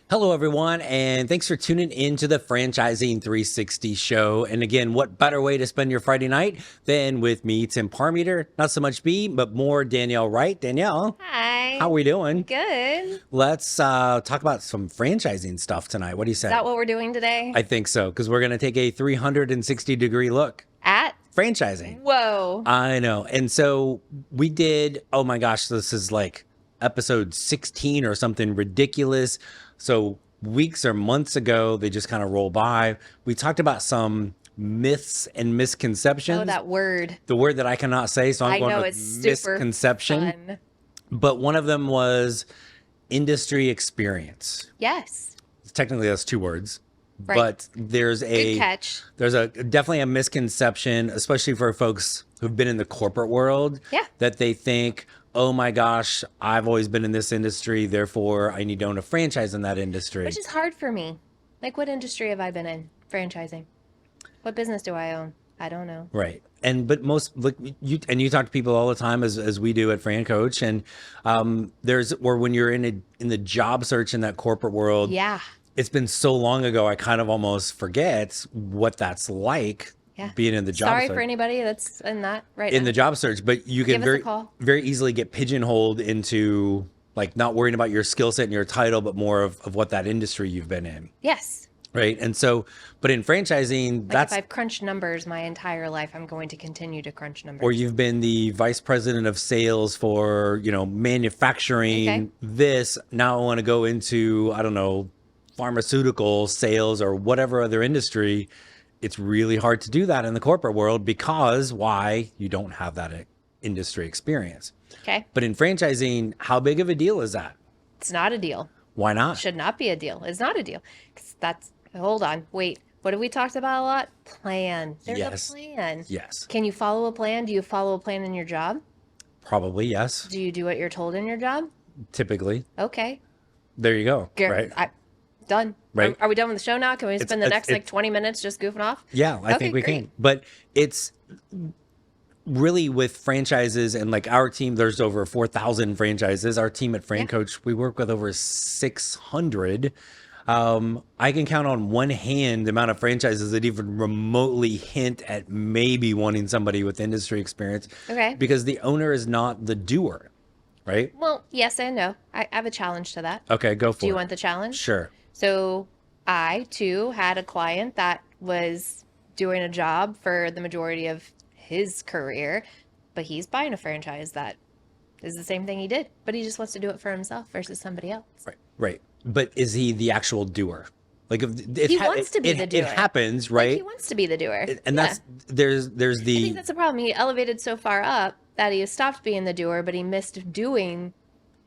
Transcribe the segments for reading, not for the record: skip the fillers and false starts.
Hello, everyone, and thanks for tuning in to the Franchising 360 show. And again, what better way to spend your Friday night than with me, Tim Parmeter? Not so much me, but more Danielle Wright. Danielle, how are Hi. we doing? Good. Let's talk about some franchising stuff tonight. What do you Is that say? what we're doing today? I think so, because we're going to take a 360-degree look. At? Franchising. Whoa. I know. And so we did, oh my gosh, this is like episode 16 or something ridiculous. So weeks or months ago, they just kind of roll by. We talked about some myths and misconceptions. Oh, that word. The word that I cannot say, so I'm I going know with it's super misconception. fun. But one of them was industry experience. Yes. Technically, that's two words. Right. But there's Good catch. definitely a misconception, especially for folks who've been in the corporate world, Yeah. that they think, oh my gosh, I've always been in this industry, therefore I need to own a franchise in that industry. Which is hard for me. Like, what industry have I been in? Franchising. What business do I own? I don't know. Right. But most look, you talk to people all the time as we do at FranCoach, and or when you're in the job search in that corporate world, Yeah. it's been so long ago I kind of almost forget what that's like. Yeah. Being in the job Sorry search. for anybody that's in that right In now. the job search, but you can Give us a call. very easily get pigeonholed into like not worrying about your skill set and your title, but more of what that industry you've been in. Yes. Right. And so, but in franchising, Like that's, if I've crunched numbers my entire life, I'm going to continue to crunch numbers. or you've been the vice president of sales for, manufacturing Okay. this. Now I want to go into, I don't know, pharmaceutical sales or whatever other industry. It's really hard to do that in the corporate world because why? You don't have that industry experience. Okay. But in franchising, how big of a deal is that? It's not a deal. Why not? Should not be a deal. It's not a deal. 'Cause hold on, wait. What have we talked about a lot? Plan. There's Yes. a plan. Yes. Can you follow a plan? Do you follow a plan in your job? Probably yes. Do you do what you're told in your job? Typically. Okay. There you go. Right. Done. Right. Are we done with the show now? Can we spend the next like 20 minutes just goofing off? Yeah, I think we great. can. But it's really with franchises and like our team, there's over 4,000 franchises. Our team at FranCoach, we work with over 600. I can count on one hand the amount of franchises that even remotely hint at maybe wanting somebody with industry experience. Okay. Because the owner is not the doer, right? Well, yes and no. I have a challenge to that. Okay, go for it. Do you want the challenge? Sure. So I too had a client that was doing a job for the majority of his career, but he's buying a franchise that is the same thing he did, but he just wants to do it for himself versus somebody else. Right, right. But is he the actual doer? Like if He wants to be the doer. It happens, Like, right? he wants to be the doer. And Yeah. that's there's I the think that's the problem. He elevated so far up that he has stopped being the doer, but he missed doing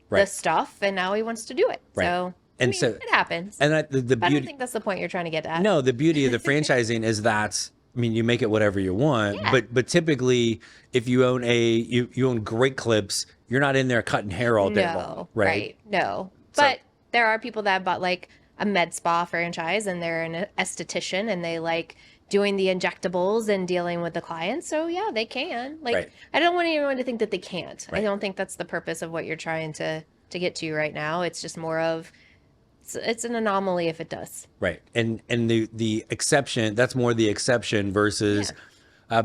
the right, stuff, and now he wants to do it. right. So, And I mean, so it happens. and the But I don't beauty. think that's the point you're trying to get at. No, the beauty of the franchising is that I mean you make it whatever you want, Yeah. but typically if you own you own Great Clips, you're not in there cutting hair all day long, No, right? No. So- But there are people that bought like a med spa franchise and they're an esthetician and they like doing the injectables and dealing with the clients. So yeah, they can. Like, Right. I don't want anyone to think that they can't. Right. I don't think that's the purpose of what you're trying to get to right now. It's just more of it's an anomaly if it does. Right. And the exception, that's more the exception versus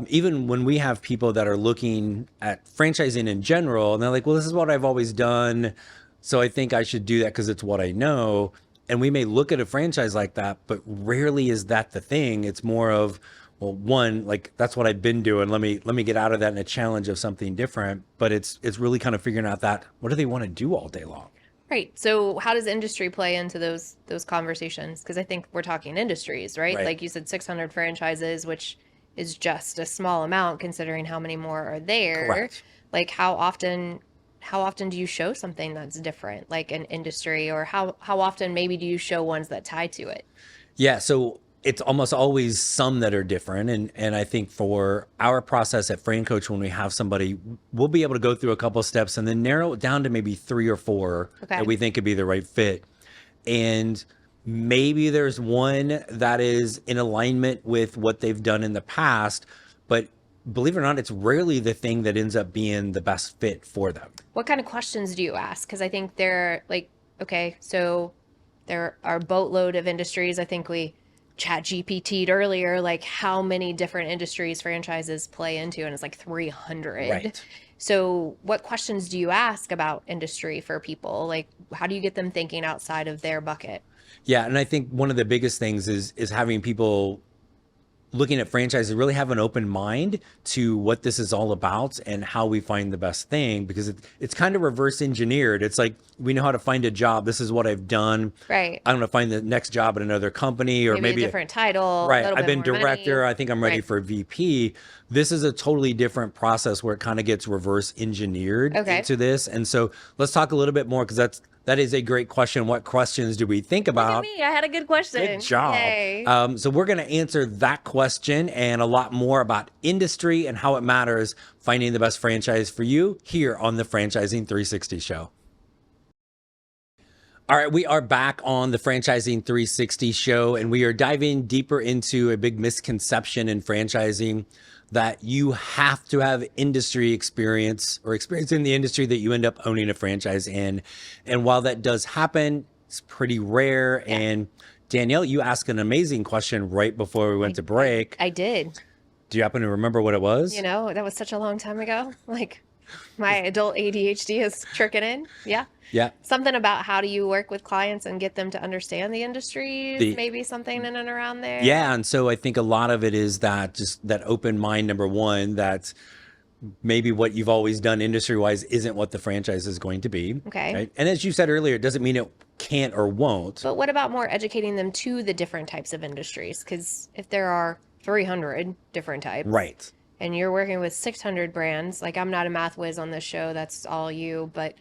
even when we have people that are looking at franchising in general and they're like, well, this is what I've always done. So I think I should do that because it's what I know. And we may look at a franchise like that, but rarely is that the thing. It's more of, well, one, like that's what I've been doing. Let me get out of that in a challenge of something different. But it's really kind of figuring out that what do they want to do all day long? Right. So how does industry play into those conversations? Because I think we're talking industries, right? Right. Like you said, 600 franchises, which is just a small amount considering how many more are there. Correct. Like how often do you show something that's different, like an industry, or how often maybe do you show ones that tie to it? Yeah, so it's almost always some that are different. And I think for our process at FranCoach, when we have somebody, we'll be able to go through a couple of steps and then narrow it down to maybe 3 or 4 Okay. that we think could be the right fit. And maybe there's one that is in alignment with what they've done in the past, but believe it or not, it's rarely the thing that ends up being the best fit for them. What kind of questions do you ask? Because I think they're like, okay, so There are a boatload of industries. I think we chat GPT'd earlier, like how many different industries franchises play into, and it's like 300. Right. So what questions do you ask about industry for people? Like, how do you get them thinking outside of their bucket? Yeah, and I think one of the biggest things is having people looking at franchises really have an open mind to what this is all about and how we find the best thing, because it's kind of reverse engineered. It's like, we know how to find a job. This is what I've done. Right. I'm going to find the next job at another company, or maybe a different title. Right. I've I've been director. Money. I think I'm ready for VP. This is a totally different process where it kind of gets reverse engineered into this. And so let's talk a little bit more, because that is a great question. What questions do we think about? Look at me. I had a good question. Good job. So we're going to answer that question and a lot more about industry and how it matters finding the best franchise for you here on the Franchising 360 show. All right, we are back on the Franchising 360 show, and we are diving deeper into a big misconception in franchising, that you have to have industry experience or experience in the industry that you end up owning a franchise in. And while that does happen, it's pretty rare. Yeah. And Danielle, you asked an amazing question right before we went to break. I did. Do you happen to remember what it was? You know, that was such a long time ago. Like, my adult ADHD is tricking in. Yeah. Yeah. Something about how do you work with clients and get them to understand the industry, maybe something in and around there. Yeah. And so I think a lot of it is that just that open mind, number one, that maybe what you've always done industry wise isn't what the franchise is going to be. Okay. Right? And as you said earlier, it doesn't mean it can't or won't. But what about more educating them to the different types of industries? Because if there are 300 different types. Right. And you're working with 600 brands, like, I'm not a math whiz on this show, that's all you, but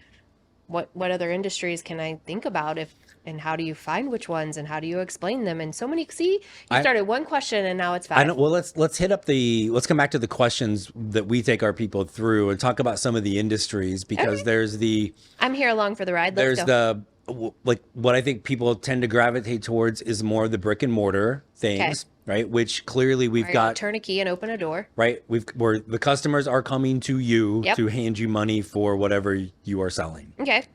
what other industries can I think about, and how do you find which ones, and how do you explain them? And so many, you started one question and now it's 5. I know. Well, let's come back to the questions that we take our people through and talk about some of the industries, because I'm here along for the ride. Let's go. Like, what I think people tend to gravitate towards is more of the brick and mortar things, right? Which clearly we've got turn a key and open a door, right? Where the customers are coming to you to hand you money for whatever you are selling. Okay.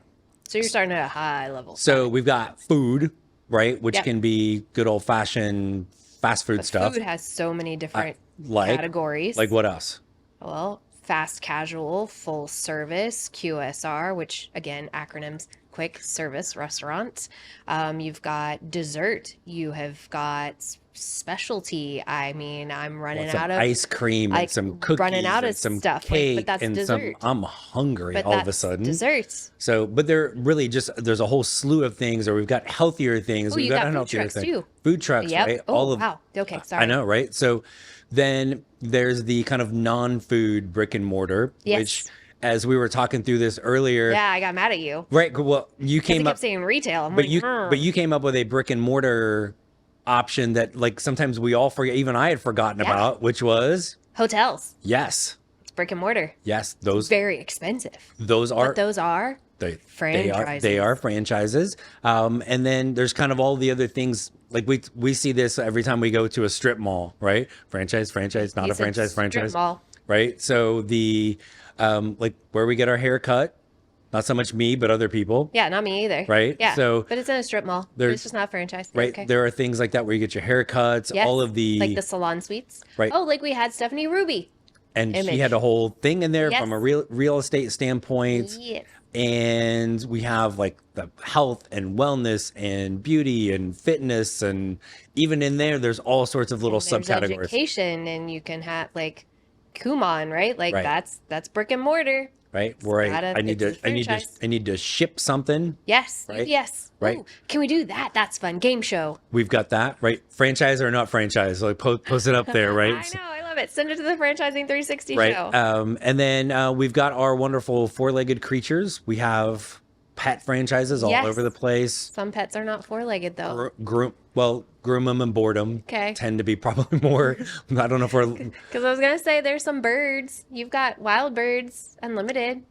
So you're starting at a high level. So we've got food, right? Which can be good old fashioned fast food stuff. Food has so many different categories. Like what else? Well, fast casual, full service, QSR, which again, acronyms, quick service restaurant. You've got dessert. You have got specialty. I mean, I'm running out of ice cream and some cookies, running out of some stuff. cake, but that's and dessert. I'm hungry but all of a sudden. Desserts. So, but they're really there's a whole slew of things, or we've got healthier things. We've got unhealthier things too. Food trucks, right? Oh, wow. Okay, sorry. I know, right? So then there's the kind of non-food brick and mortar, which, as we were talking through this earlier. Yeah, I got mad at you. Right. Well, you came up saying retail. but you came up with a brick and mortar option that, like, sometimes we all forget, even I had forgotten about, which was hotels. Yes. It's brick and mortar. Yes. Those very expensive. Those are franchises. They are franchises. And then there's kind of all the other things. Like, we see this every time we go to a strip mall, right? Franchise, not a franchise. Strip mall. Right. So the like where we get our hair cut, not so much me, but other people. Yeah, not me either. Right. Yeah. So, but it's in a strip mall. It's just not a franchise. Right. Okay. There are things like that where you get your haircuts, all of the like the salon suites. Right. Oh, like we had Stephanie Ruby. And she had a whole thing in there from a real estate standpoint. Yes. And we have like the health and wellness and beauty and fitness, and even in there's all sorts of little subcategories. Education, and you can have like Kumon, right? Like that's brick and mortar. Right. Where I need to ship something. Yes. Right? Yes. Right. Ooh, can we do that? That's fun. Game show. We've got that, right? Franchise or not franchise. Like post it up there, right? I know. I love it. Send it to the Franchising 360 right. show. And then we've got our wonderful four-legged creatures. We have pet franchises all over the place. Some pets are not four-legged though. Groom them and board them. Okay. Tend to be probably more. I don't know if we're. Because I was gonna say there's some birds. You've got Wild Birds Unlimited.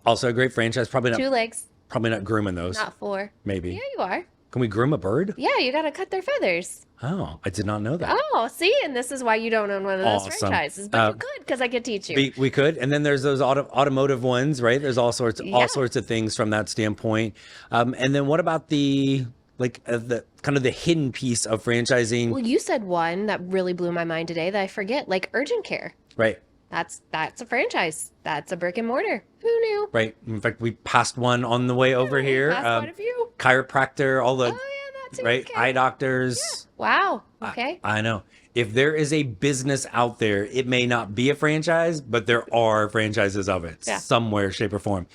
Also a great franchise. Probably not 2 legs. Probably not grooming those. Not 4. Maybe. Yeah, you are. Can we groom a bird? Yeah, you gotta cut their feathers. Oh, I did not know that. Oh, see, and this is why you don't own one of those franchises, but you could, because I could teach you. We could, and then there's those automotive ones, right? There's all sorts of things from that standpoint. And then what about the the kind of the hidden piece of franchising. Well, you said one that really blew my mind today that I forget, like urgent care. Right. That's a franchise. That's a brick and mortar. Who knew? Right. In fact, we passed one on the way over here. Passed quite a few. Chiropractor, all the Oh yeah, that too. right Okay. eye doctors. Wow. Okay. I know. If there is a business out there, it may not be a franchise, but there are franchises of it somewhere, shape, or form.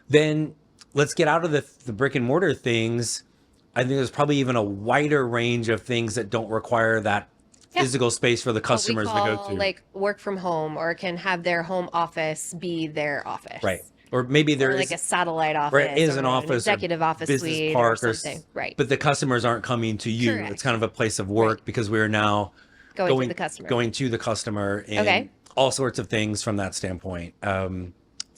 Then let's get out of the brick and mortar things. I think there's probably even a wider range of things that don't require that physical space for the customers to go to. Like work from home, or can have their home office be their office. Right. Or maybe there is like a satellite office, right, is or an office, executive office business suite, park, or something. Right. But the customers aren't coming to you. Correct. It's kind of a place of work because we're now going to the customer. Going to the customer, and all sorts of things from that standpoint.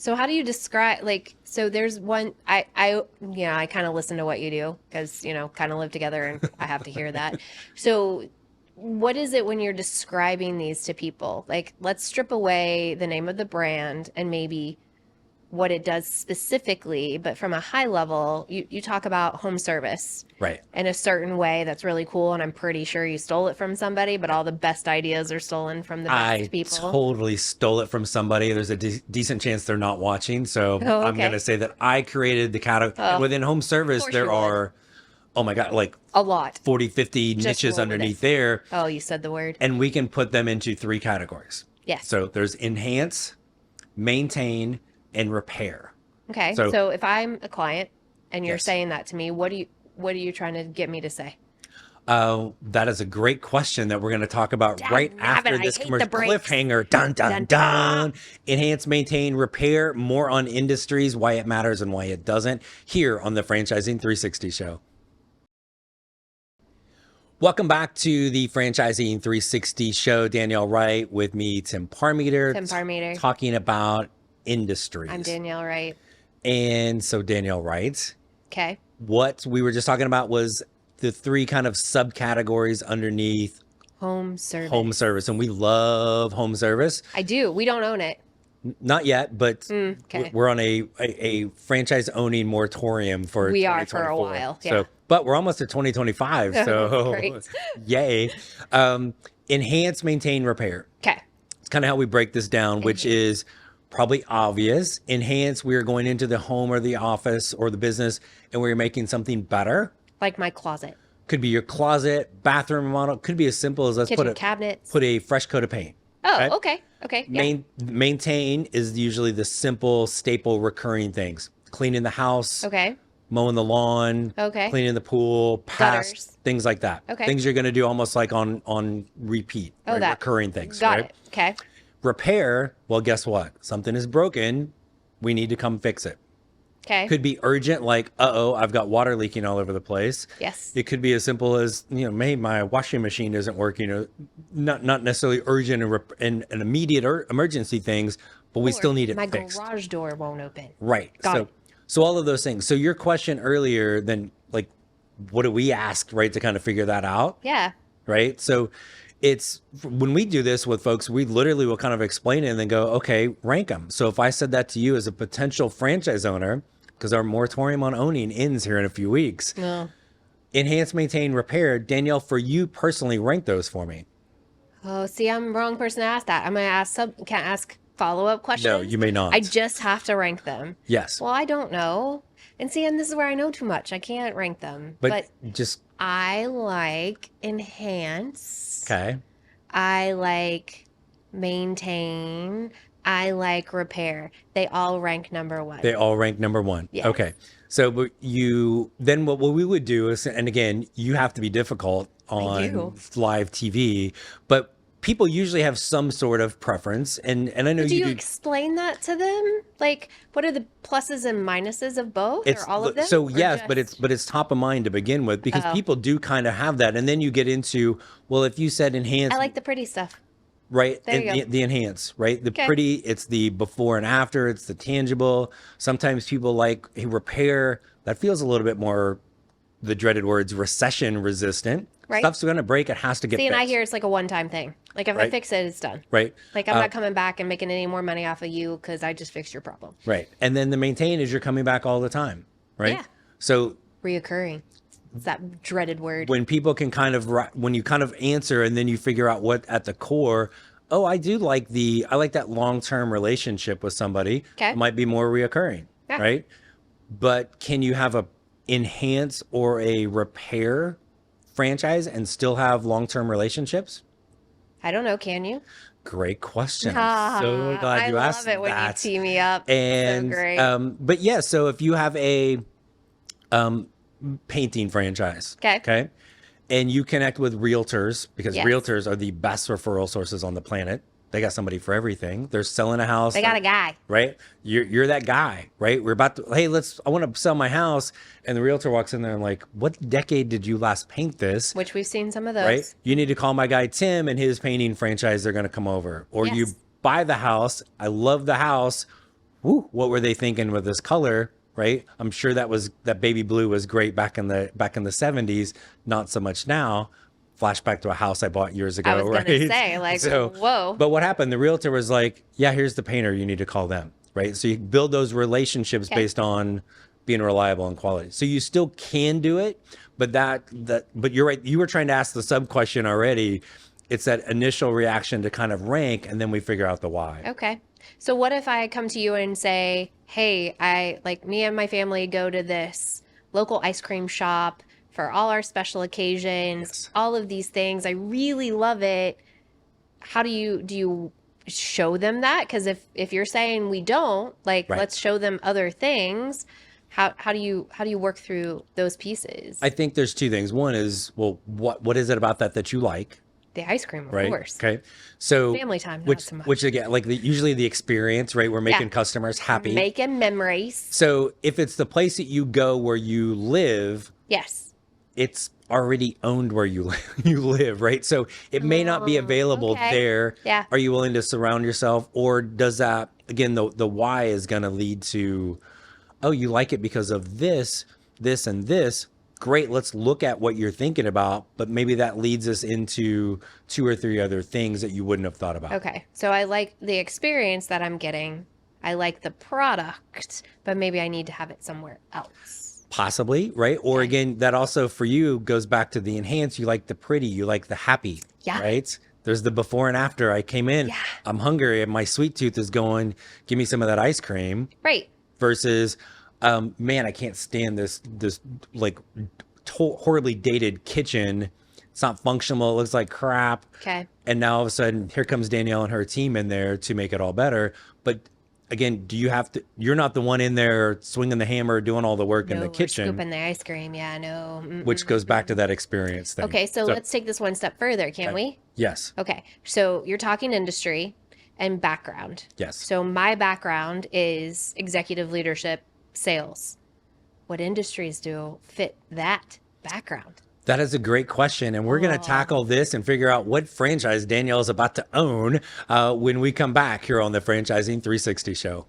So how do you describe, like, so there's one, I kind of listen to what you do because, kind of live together and I have to hear that. So what is it when you're describing these to people? Like, let's strip away the name of the brand and maybe what it does specifically, but from a high level, you talk about home service Right. in a certain way that's really cool, and I'm pretty sure you stole it from somebody, but all the best ideas are stolen from the best people. I totally stole it from somebody. There's a decent chance they're not watching, so I'm going to say that I created the category. Within home service, there are, oh my God, like a lot, 40, 50 niches underneath there. Oh, you said the word. And we can put them into 3 categories. Yes. So there's enhance, maintain, and repair. Okay. So if I'm a client and you're saying that to me, what are you trying to get me to say? That is a great question that we're going to talk about right after this commercial cliffhanger. Dun, dun, dun. Enhance, maintain, repair. More on industries, why it matters and why it doesn't, here on the Franchising 360 show. Welcome back to the Franchising 360 show. Danielle Wright with me, Tim Parmeter. Talking about industries. I'm Danielle Wright. And so Danielle Wright. Okay. What we were just talking about was the 3 kind of subcategories underneath home service. Home service. And we love home service. I do. We don't own it. Not yet, but we're on a franchise owning moratorium for we are for a while. Yeah. So, but we're almost at 2025. So yay. Enhance, maintain, repair. Okay. It's kind of how we break this down, which is probably obvious. Enhance, we are going into the home or the office or the business and we're making something better. Like my closet. Could be your closet, bathroom remodel. Could be as simple as let's put a fresh coat of paint. Oh, okay. Okay. Maintain is usually the simple, staple, recurring things. Cleaning the house. Okay. Mowing the lawn. Okay. Cleaning the pool. Gutters. Things like that. Okay. Things you're going to do almost like on repeat. Oh, right? that. Recurring things. Got it. Okay. Repair, well, guess what? Something is broken. We need to come fix it. Okay. Could be urgent, like, I've got water leaking all over the place. Yes. It could be as simple as, maybe my washing machine isn't working. Not necessarily urgent and immediate emergency things, but we still need it fixed. My garage door won't open. Right. So all of those things. So your question earlier, then, like, what do we ask, right, to kind of figure that out? Yeah. Right. So it's when we do this with folks, we literally will kind of explain it and then go, okay, rank them. So if I said that to you as a potential franchise owner, because our moratorium on owning ends here in a few weeks, enhance, maintain, repair. Danielle, for you personally, rank those for me. Oh, see, I'm the wrong person to ask that. I'm going to can't ask follow-up questions. No, you may not. I just have to rank them. Yes. Well, I don't know. And see, and this is where I know too much. I can't rank them. But just... I like enhance. Okay. I like maintain. I like repair. They all rank number 1. They all rank number 1. Yes. Okay. So what we would do is, and again, you have to be difficult on live TV, but people usually have some sort of preference. And I know do you explain that to them? Like, what are the pluses and minuses of both, or all of them? So yes, but it's top of mind to begin with, because people do kind of have that. And then you get into, well, if you said enhance. I like the pretty stuff. Right. And the enhance, right? The pretty, it's the before and after, it's the tangible. Sometimes people like a repair that feels a little bit more, the dreaded words, recession resistant. Right. Stuff's going to break. It has to get fixed. And I hear it's like a one-time thing. Like if I fix it, it's done. Right. Like I'm not coming back and making any more money off of you because I just fixed your problem. Right. And then the maintain is you're coming back all the time. Right. Yeah. So reoccurring. It's that dreaded word. when people can kind of, when you kind of answer and then you figure out what at the core, oh, I like that long-term relationship with somebody. Okay. It might be more reoccurring, Yeah. right? But can you have a enhance or a repair franchise and still have long-term relationships? I don't know. Can you? Great question. I'm so glad you asked I love it when you that. tee me up. And So great. but yeah, so if you have a painting franchise, Okay. and you connect with realtors, because Yes. realtors are the best referral sources on the planet. They got somebody for everything. They're selling a house. They got a guy. Right? You're that guy, right? We're about to, hey, I want to sell my house. And the realtor walks in there and like, what decade did you last paint this? Which we've seen some of those. Right? You need to call my guy Tim and his painting franchise. They're going to come over. Or you Yes. buy the house. I love the house. Woo, what were they thinking with this color? Right? I'm sure that baby blue was great back in the 70s. Not so much now. Flashback to a house I bought years ago. I was right? gonna say, like, whoa. But what happened? The realtor was like, "Yeah, here's the painter. You need to call them." Right? So you build those relationships based on being reliable and quality. So you still can do it, but but you're right. You were trying to ask the sub question already. It's that initial reaction to kind of rank, and then we figure out the why. Okay. So what if I come to you and say, hey, me and my family go to this local ice cream shop for all our special occasions, all of these things. I really love it. How do you show them that? Because if you're saying we don't, let's show them other things. How do you work through those pieces? I think there's two things. One is, well, what is it about that you like? The ice cream, of course. Okay. So family time, not so much. Which again, usually the experience, right? We're making customers happy. Making memories. So if it's the place that you go where you live, yes, it's already owned where you live, right? So it may not be available there. Yeah. Are you willing to surround yourself? Or does that, again, the why is going to lead to, oh, you like it because of this, and this. Great, let's look at what you're thinking about, but maybe that leads us into 2 or 3 other things that you wouldn't have thought about. Okay, so I like the experience that I'm getting. I like the product, but maybe I need to have it somewhere else. Possibly, right? Or again, that also for you goes back to the enhance. You like the pretty, you like the happy, right? There's the before and after. I came in, I'm hungry, and my sweet tooth is going, give me some of that ice cream. Right. Versus, man, I can't stand this like horribly dated kitchen. It's not functional. It looks like crap. Okay. And now all of a sudden, here comes Danielle and her team in there to make it all better. But again, you're not the one in there swinging the hammer, doing all the work in the kitchen. Scooping the ice cream. Yeah, no. Which goes back to that experience thing. Okay, so let's take this one step further, can't we? Yes. Okay, so you're talking industry and background. Yes. So my background is executive leadership, sales. What industries do fit that background? That is a great question. And we're going to tackle this and figure out what franchise Danielle is about to own when we come back here on the Franchising 360 show.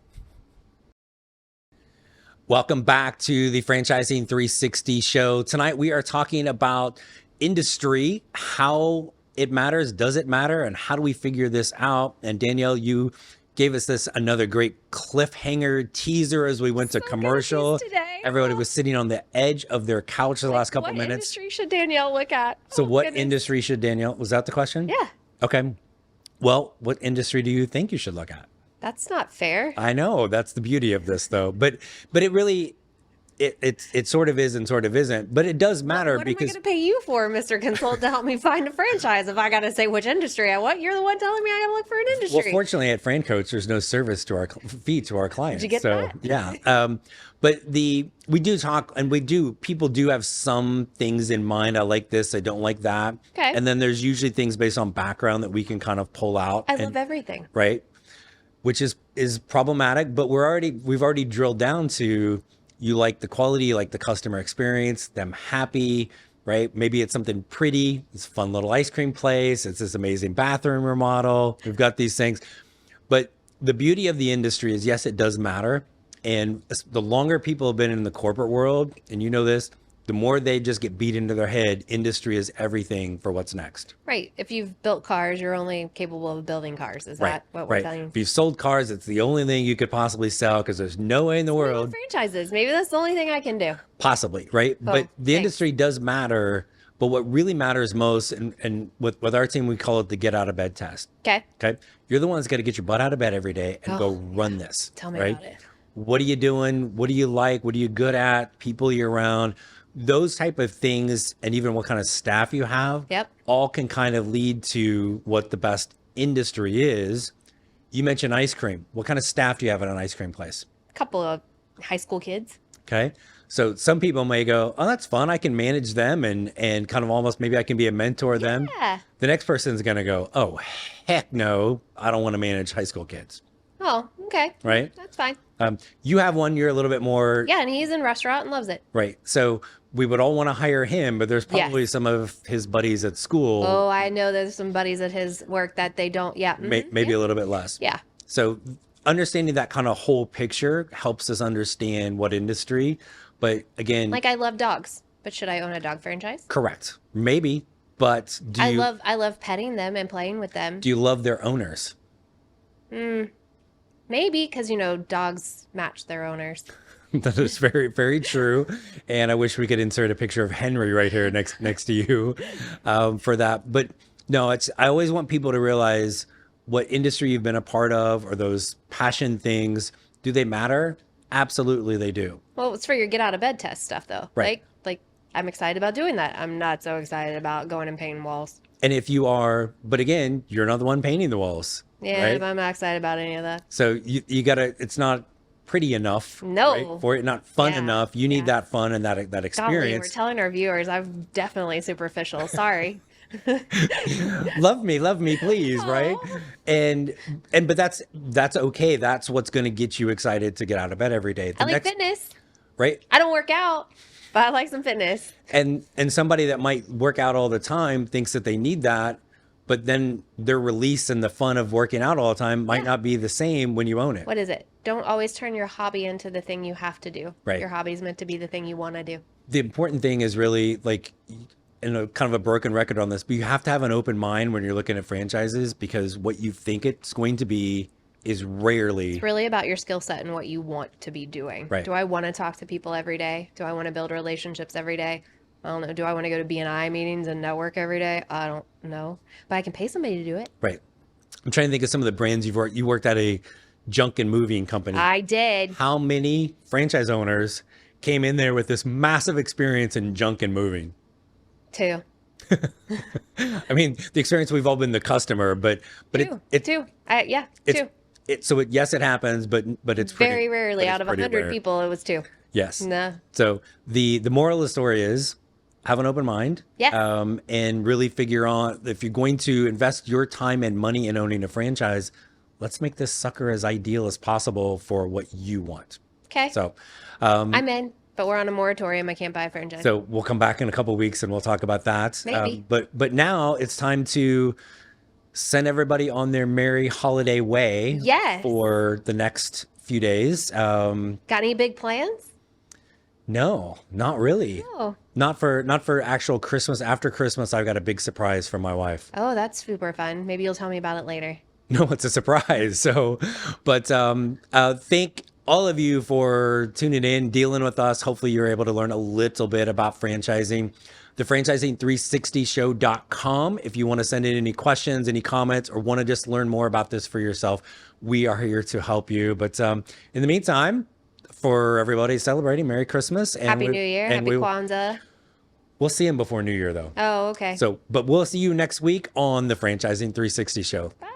Welcome back to the Franchising 360 show. Tonight we are talking about industry, how it matters, does it matter, and how do we figure this out? And Danielle, you gave us another great cliffhanger teaser as we went to commercial. Everybody was sitting on the edge of their couch the last couple minutes. What industry should Danielle look at? So what industry should Danielle, was that the question? Yeah. Okay. Well, what industry do you think you should look at? That's not fair. I know, that's the beauty of this though. But it really, it sort of is and sort of isn't, but it does matter what because am I going to pay you for, Mr. Consultant, to help me find a franchise? If I got to say which industry I want, you're the one telling me I got to look for an industry. Well, fortunately at FranCoach, there's no service to our fee to our clients. Did you get that? Yeah. But we do talk and people do have some things in mind. I like this. I don't like that. Okay. And then there's usually things based on background that we can kind of pull out. I love everything. Right. Which is problematic, but we've already drilled down to, you like the quality, you like the customer experience, them happy, right? Maybe it's something pretty, it's a fun little ice cream place, it's this amazing bathroom remodel. We've got these things. But the beauty of the industry is, yes, it does matter. And the longer people have been in the corporate world, and you know this, the more they just get beat into their head, industry is everything for what's next. Right. If you've built cars, you're only capable of building cars. Is that what we're telling you? If you've sold cars, it's the only thing you could possibly sell because there's no way in the world. Franchises. Maybe that's the only thing I can do. Possibly, right? Cool. But the Thanks. industry does matter. But what really matters most, and with our team, we call it the get out of bed test. Okay. Okay. You're the one that's got to get your butt out of bed every day and go run this. Tell me right? about it. What are you doing? What do you like? What are you good at? People you're around? Those type of things, and even what kind of staff you have, all can kind of lead to what the best industry is. You mentioned ice cream. What kind of staff do you have at an ice cream place? A couple of high school kids. Okay. So some people may go, oh, that's fun. I can manage them and kind of almost maybe I can be a mentor to them. The next person's going to go, oh, heck no, I don't want to manage high school kids. Oh, okay. Right. That's fine. You have one, you're a little bit more. Yeah, and he's in restaurant and loves it. Right. So we would all want to hire him, but there's probably some of his buddies at school. Oh, I know there's some buddies at his work that they don't. Yeah. Maybe a little bit less. Yeah. So understanding that kind of whole picture helps us understand what industry. But again, like I love dogs, but should I own a dog franchise? Correct. Maybe. But I love petting them and playing with them. Do you love their owners? Maybe, because, dogs match their owners. That is very, very true. And I wish we could insert a picture of Henry right here next to you for that. But no, I always want people to realize what industry you've been a part of or those passion things. Do they matter? Absolutely, they do. Well, it's for your get out of bed test stuff, though. Right. Like I'm excited about doing that. I'm not so excited about going and painting walls. And if you are, but again, you're not the one painting the walls. Yeah, right? I'm not excited about any of that. So you gotta, it's not pretty enough. No. Right? For it, not fun enough. You need that fun and that experience. Golly, we're telling our viewers I'm definitely superficial. Sorry. love me, please. Aww. Right. But that's okay. That's what's going to get you excited to get out of bed every day. I like fitness. Right. I don't work out, but I like some fitness. And somebody that might work out all the time thinks that they need that, but then their release and the fun of working out all the time might not be the same when you own it. What is it? Don't always turn your hobby into the thing you have to do. Right. Your hobby's meant to be the thing you want to do. The important thing is really like, and a kind of a broken record on this, but you have to have an open mind when you're looking at franchises, because what you think it's going to be is rarely. It's really about your skill set and what you want to be doing. Right. Do I want to talk to people every day? Do I want to build relationships every day? I don't know. Do I want to go to BNI meetings and network every day? I don't know. But I can pay somebody to do it. Right. I'm trying to think of some of the brands you've worked. You worked at a junk and moving company. I did. How many franchise owners came in there with this massive experience in junk and moving? 2. I mean, the experience, we've all been the customer, but two. Two. Yes, it happens, but it's very rarely out of 100 people, it was 2. Yes. No. So the moral of the story is have an open mind. Yeah. And really figure on, if you're going to invest your time and money in owning a franchise, let's make this sucker as ideal as possible for what you want. Okay. So I'm in. But we're on a moratorium. I can't buy a franchise. So we'll come back in a couple of weeks and we'll talk about that. Maybe. But now it's time to send everybody on their merry holiday way. Yes. For the next few days. Got any big plans? No, not really. Oh. Not for actual Christmas. After Christmas, I've got a big surprise for my wife. Oh, that's super fun. Maybe you'll tell me about it later. No, it's a surprise. So, but thank all of you for tuning in, dealing with us. Hopefully you're able to learn a little bit about franchising. The franchising360show.com. If you want to send in any questions, any comments, or want to just learn more about this for yourself, we are here to help you. But in the meantime, for everybody celebrating, Merry Christmas. And Happy New Year. Happy Kwanzaa. We'll see him before New Year, though. Oh, okay. But we'll see you next week on the Franchising 360 Show. Bye.